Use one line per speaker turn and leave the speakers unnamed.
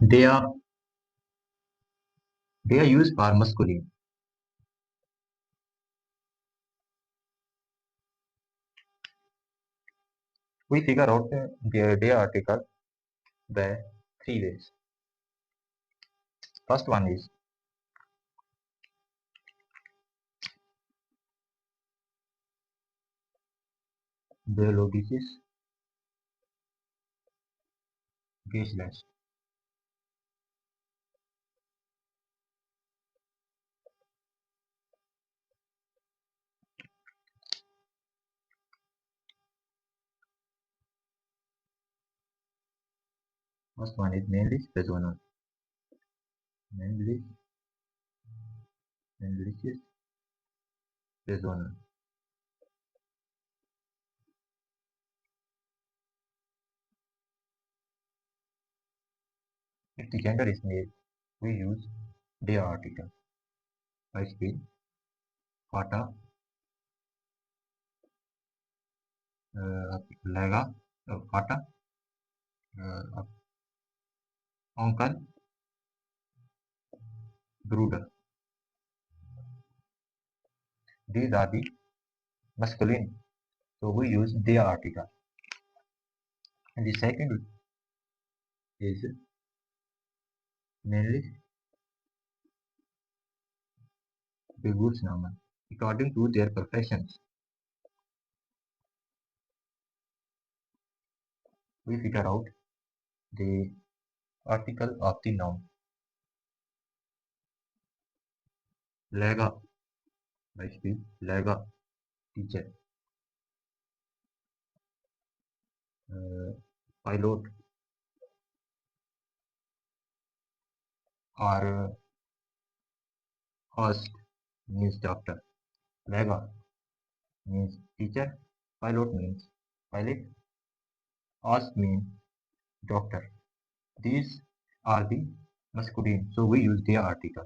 They are used for masculine. We figure out the they article by three ways. First one is biologisches Geschlecht. First one is männlich Personen. Männlich, männliches Personen. If the gender is male, we use der article. Beispiel Vater, Lega, Vater, äh, Onkel, Bruder. These are the masculine, so we use der article. And the second is männlich Geburtsnamen according to their professions. We figure out the article of the noun. Lega, Beispiel Lega, teacher. Pilot or host means doctor. Lega means teacher. Pilot means pilot. Host means doctor. These are the masculine, so we use their article.